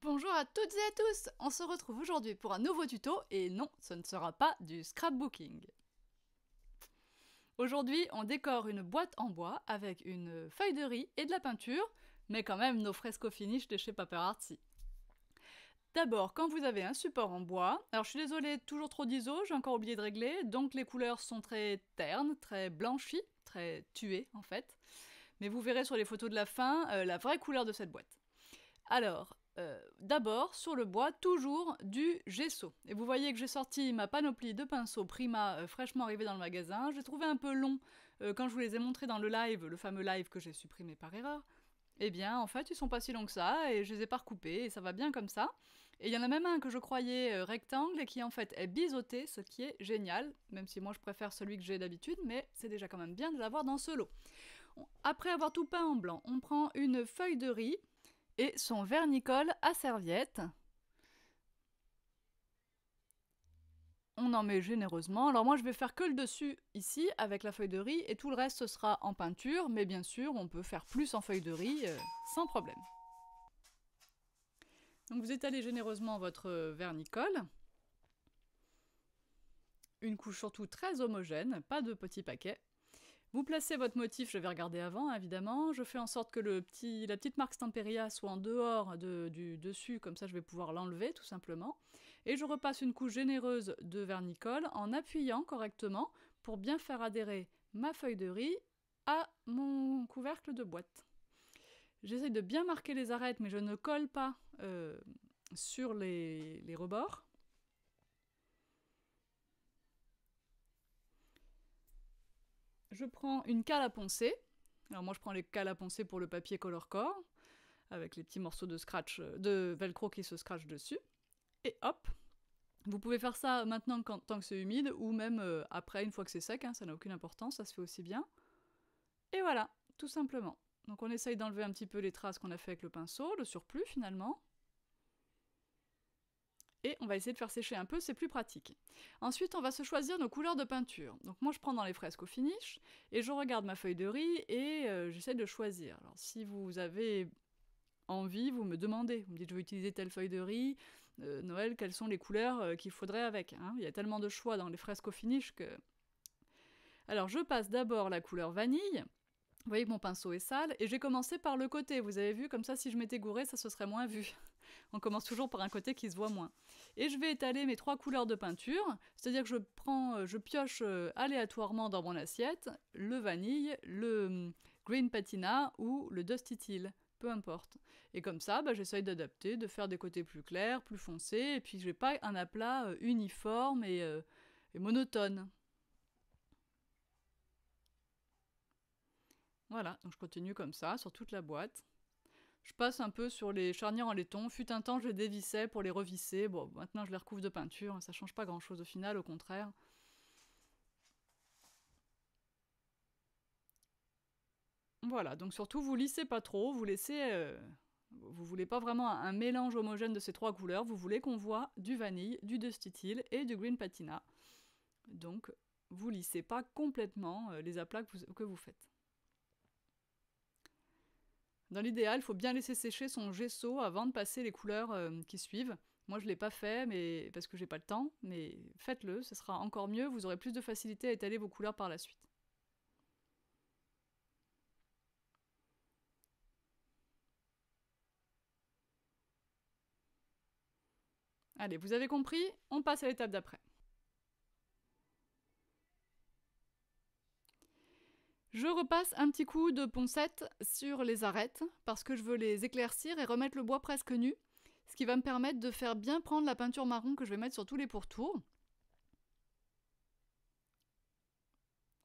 Bonjour à toutes et à tous. On se retrouve aujourd'hui pour un nouveau tuto, et non, ce ne sera pas du scrapbooking. Aujourd'hui, on décore une boîte en bois avec une feuille de riz et de la peinture, mais quand même nos fresco finish de chez Paper Artsy. D'abord, quand vous avez un support en bois, alors je suis désolée, toujours trop d'ISO, j'ai encore oublié de régler, donc les couleurs sont très ternes, très blanchies, très tuées en fait. Mais vous verrez sur les photos de la fin la vraie couleur de cette boîte. Alors, d'abord, sur le bois, toujours du gesso. Et vous voyez que j'ai sorti ma panoplie de pinceaux Prima fraîchement arrivés dans le magasin. J'ai trouvé un peu long quand je vous les ai montrés dans le live, le fameux live que j'ai supprimé par erreur. Eh bien, en fait, ils sont pas si longs que ça, et je les ai pas recoupés, et ça va bien comme ça. Et il y en a même un que je croyais rectangle, et qui en fait est biseauté, ce qui est génial, même si moi je préfère celui que j'ai d'habitude, mais c'est déjà quand même bien de l'avoir dans ce lot. Après avoir tout peint en blanc, on prend une feuille de riz, et son vernicole à serviette. On en met généreusement. Alors moi je vais faire que le dessus ici avec la feuille de riz et tout le reste ce sera en peinture, mais bien sûr on peut faire plus en feuille de riz sans problème. Donc vous étalez généreusement votre vernicole. Une couche surtout très homogène, pas de petits paquets. Vous placez votre motif, je vais regarder avant évidemment, je fais en sorte que la petite marque Stamperia soit en dehors du dessus, comme ça je vais pouvoir l'enlever tout simplement. Et je repasse une couche généreuse de vernicole en appuyant correctement pour bien faire adhérer ma feuille de riz à mon couvercle de boîte. J'essaie de bien marquer les arêtes, mais je ne colle pas sur les rebords. Je prends une cale à poncer. Alors moi je prends les cales à poncer pour le papier Colorcore, avec les petits morceaux de scratch, de velcro qui se scratchent dessus. Et hop. Vous pouvez faire ça maintenant tant que c'est humide, ou même après, une fois que c'est sec, hein, ça n'a aucune importance, ça se fait aussi bien. Et voilà, tout simplement. Donc on essaye d'enlever un petit peu les traces qu'on a fait avec le pinceau, le surplus finalement. Et on va essayer de faire sécher un peu, c'est plus pratique. Ensuite, on va se choisir nos couleurs de peinture. Donc moi, je prends dans les fresques au finish, et je regarde ma feuille de riz, et j'essaie de choisir. Alors si vous avez envie, vous me demandez. Vous me dites, je vais utiliser telle feuille de riz, Noël, quelles sont les couleurs qu'il faudrait avec, hein. Il y a tellement de choix dans les fresques au finish que... Alors, je passe d'abord la couleur vanille. Vous voyez que mon pinceau est sale, et j'ai commencé par le côté, vous avez vu, comme ça si je m'étais gourée, ça se serait moins vu. On commence toujours par un côté qui se voit moins. Et je vais étaler mes 3 couleurs de peinture, c'est-à-dire que je pioche aléatoirement dans mon assiette le vanille, le green patina ou le dusty teal, peu importe. Et comme ça, j'essaye d'adapter, de faire des côtés plus clairs, plus foncés, et puis j'ai pas un aplat uniforme et monotone. Voilà, donc je continue comme ça, sur toute la boîte. Je passe un peu sur les charnières en laiton. Fut un temps, je les dévissais pour les revisser. Bon, maintenant, je les recouvre de peinture. Ça change pas grand-chose au final, au contraire. Voilà, donc surtout, vous lissez pas trop. Vous laissez... vous voulez pas vraiment un mélange homogène de ces 3 couleurs. Vous voulez qu'on voit du vanille, du dusty teal et du green patina. Donc, vous lissez pas complètement les aplats que vous faites. Dans l'idéal, il faut bien laisser sécher son gesso avant de passer les couleurs qui suivent. Moi, je ne l'ai pas fait mais parce que j'ai pas le temps, mais faites-le, ce sera encore mieux, vous aurez plus de facilité à étaler vos couleurs par la suite. Allez, vous avez compris, on passe à l'étape d'après. Je repasse un petit coup de poncette sur les arêtes, parce que je veux les éclaircir et remettre le bois presque nu, ce qui va me permettre de faire bien prendre la peinture marron que je vais mettre sur tous les pourtours.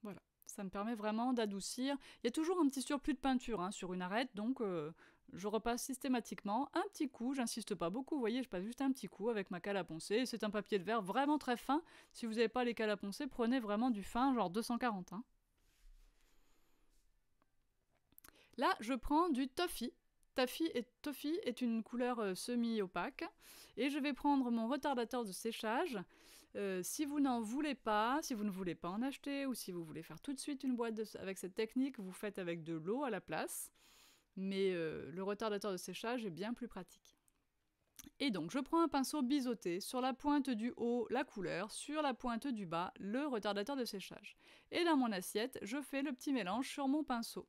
Voilà, ça me permet vraiment d'adoucir. Il y a toujours un petit surplus de peinture hein, sur une arête, donc je repasse systématiquement un petit coup, j'insiste pas beaucoup, vous voyez, je passe juste un petit coup avec ma cale à poncer. C'est un papier de verre vraiment très fin. Si vous n'avez pas les cales à poncer, prenez vraiment du fin, genre 240. Hein. Là, je prends du toffee. Toffee est une couleur semi-opaque. Et je vais prendre mon retardateur de séchage. Si vous n'en voulez pas, si vous ne voulez pas en acheter, ou si vous voulez faire tout de suite une boîte avec cette technique, vous faites avec de l'eau à la place. Mais le retardateur de séchage est bien plus pratique. Et donc je prends un pinceau biseauté, sur la pointe du haut la couleur, sur la pointe du bas le retardateur de séchage. Et dans mon assiette, je fais le petit mélange sur mon pinceau.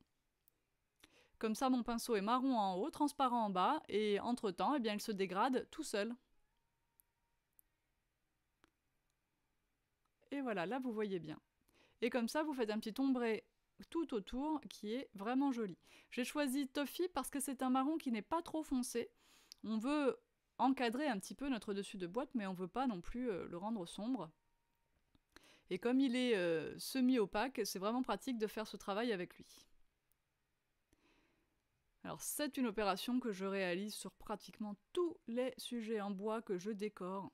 Comme ça mon pinceau est marron en haut, transparent en bas, et entre-temps, eh bien, il se dégrade tout seul. Et voilà, là vous voyez bien. Et comme ça, vous faites un petit ombré tout autour qui est vraiment joli. J'ai choisi Toffee parce que c'est un marron qui n'est pas trop foncé. On veut encadrer un petit peu notre dessus de boîte, mais on ne veut pas non plus le rendre sombre. Et comme il est semi-opaque, c'est vraiment pratique de faire ce travail avec lui. Alors c'est une opération que je réalise sur pratiquement tous les sujets en bois que je décore.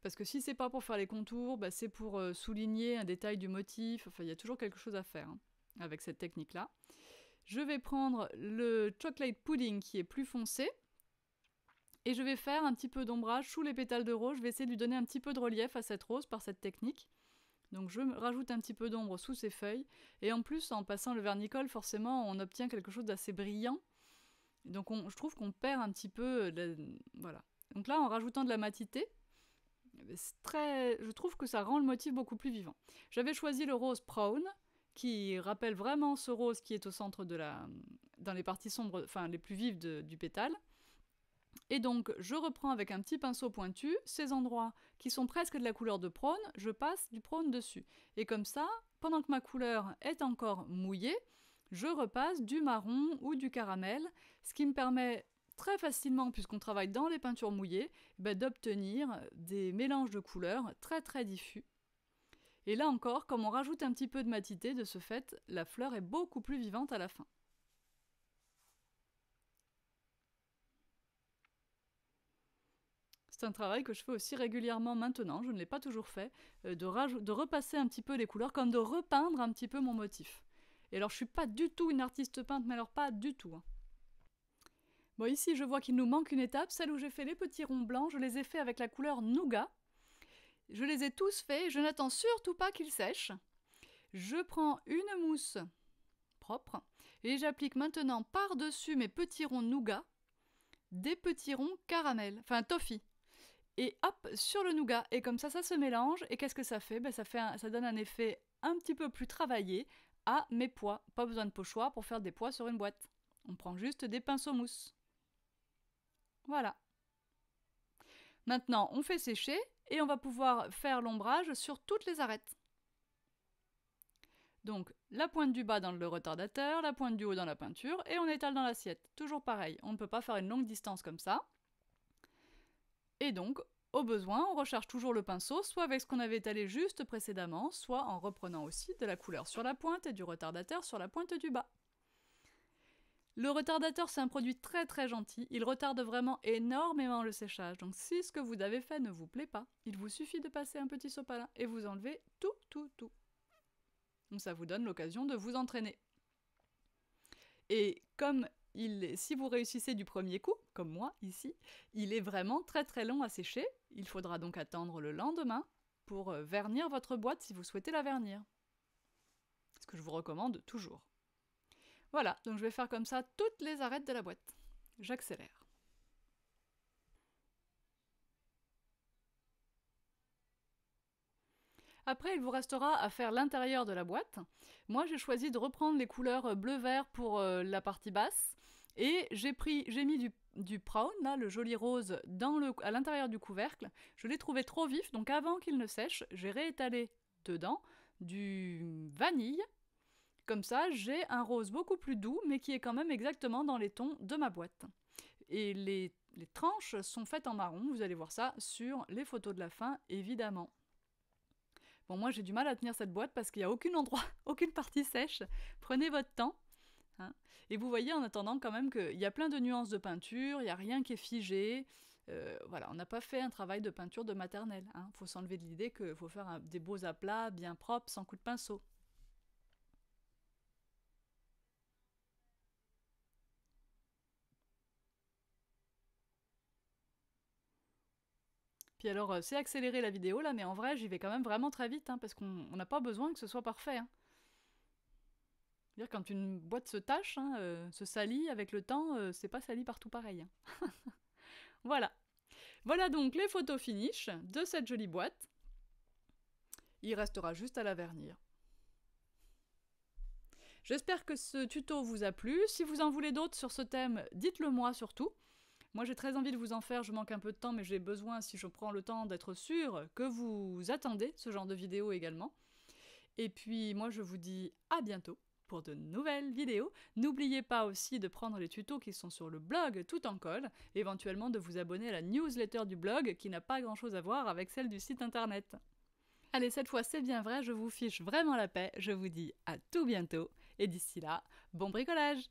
Parce que si c'est pas pour faire les contours, bah c'est pour souligner un détail du motif, enfin il y a toujours quelque chose à faire hein, avec cette technique-là. Je vais prendre le chocolate pudding qui est plus foncé, et je vais faire un petit peu d'ombrage sous les pétales de rose, je vais essayer de lui donner un petit peu de relief à cette rose par cette technique. Donc je rajoute un petit peu d'ombre sous ces feuilles, et en plus en passant le vernicole, forcément on obtient quelque chose d'assez brillant. Donc je trouve qu'on perd un petit peu, voilà. Donc là en rajoutant de la matité, je trouve que ça rend le motif beaucoup plus vivant. J'avais choisi le rose Prawn, qui rappelle vraiment ce rose qui est au centre dans les parties sombres, enfin les plus vives du pétale. Et donc je reprends avec un petit pinceau pointu ces endroits qui sont presque de la couleur de prône, je passe du prône dessus. Et comme ça, pendant que ma couleur est encore mouillée, je repasse du marron ou du caramel, ce qui me permet très facilement, puisqu'on travaille dans les peintures mouillées, d'obtenir des mélanges de couleurs très très diffus. Et là encore, comme on rajoute un petit peu de matité, de ce fait, la fleur est beaucoup plus vivante à la fin. C'est un travail que je fais aussi régulièrement maintenant, je ne l'ai pas toujours fait, de repasser un petit peu les couleurs, comme de repeindre un petit peu mon motif. Et alors je suis pas du tout une artiste peintre, mais alors pas du tout. Hein. Bon, ici je vois qu'il nous manque une étape, celle où j'ai fait les petits ronds blancs, je les ai faits avec la couleur Nougat. Je les ai tous faits et je n'attends surtout pas qu'ils sèchent. Je prends une mousse propre et j'applique maintenant par-dessus mes petits ronds Nougat des petits ronds caramel, enfin toffee. Et hop, sur le nougat, et comme ça se mélange, et qu'est-ce que ça fait? Ça donne un effet un petit peu plus travaillé à mes pois. Pas besoin de pochoir pour faire des pois sur une boîte. On prend juste des pinceaux mousse. Voilà. Maintenant, on fait sécher, et on va pouvoir faire l'ombrage sur toutes les arêtes. Donc, la pointe du bas dans le retardateur, la pointe du haut dans la peinture, et on étale dans l'assiette. Toujours pareil, on ne peut pas faire une longue distance comme ça. Et donc, au besoin, on recherche toujours le pinceau, soit avec ce qu'on avait étalé juste précédemment, soit en reprenant aussi de la couleur sur la pointe et du retardateur sur la pointe du bas. Le retardateur, c'est un produit très très gentil, il retarde vraiment énormément le séchage, donc si ce que vous avez fait ne vous plaît pas, il vous suffit de passer un petit sopalin et vous enlevez tout. Donc ça vous donne l'occasion de vous entraîner. Et comme si vous réussissez du premier coup, comme moi ici, il est vraiment très très long à sécher. Il faudra donc attendre le lendemain pour vernir votre boîte si vous souhaitez la vernir. Ce que je vous recommande toujours. Voilà, donc je vais faire comme ça toutes les arêtes de la boîte. J'accélère. Après, il vous restera à faire l'intérieur de la boîte. Moi, j'ai choisi de reprendre les couleurs bleu-vert pour la partie basse. Et j'ai mis du brown, là, le joli rose, à l'intérieur du couvercle. Je l'ai trouvé trop vif, donc avant qu'il ne sèche, j'ai réétalé dedans du vanille. Comme ça, j'ai un rose beaucoup plus doux, mais qui est quand même exactement dans les tons de ma boîte. Et les tranches sont faites en marron, vous allez voir ça sur les photos de la fin, évidemment. Bon, moi j'ai du mal à tenir cette boîte parce qu'il n'y a aucun endroit, aucune partie sèche. Prenez votre temps. Hein. Et vous voyez en attendant quand même qu'il y a plein de nuances de peinture, il n'y a rien qui est figé. Voilà, on n'a pas fait un travail de peinture de maternelle. Hein. Faut s'enlever de l'idée qu'il faut faire des beaux aplats bien propres, sans coup de pinceau. Puis alors, c'est accélérer la vidéo là, mais en vrai, j'y vais quand même vraiment très vite, hein, parce qu'on n'a pas besoin que ce soit parfait. Hein. C'est-à-dire quand une boîte se tache, hein, se salit avec le temps, c'est pas sali partout pareil. Hein. Voilà. Voilà donc les photos finish de cette jolie boîte. Il restera juste à la vernir. J'espère que ce tuto vous a plu. Si vous en voulez d'autres sur ce thème, dites-le moi surtout. Moi j'ai très envie de vous en faire, je manque un peu de temps, mais j'ai besoin, si je prends le temps, d'être sûr que vous attendez ce genre de vidéo également. Et puis moi je vous dis à bientôt pour de nouvelles vidéos. N'oubliez pas aussi de prendre les tutos qui sont sur le blog tout en colle, éventuellement de vous abonner à la newsletter du blog qui n'a pas grand chose à voir avec celle du site internet. Allez, cette fois c'est bien vrai, je vous fiche vraiment la paix, je vous dis à tout bientôt, et d'ici là, bon bricolage!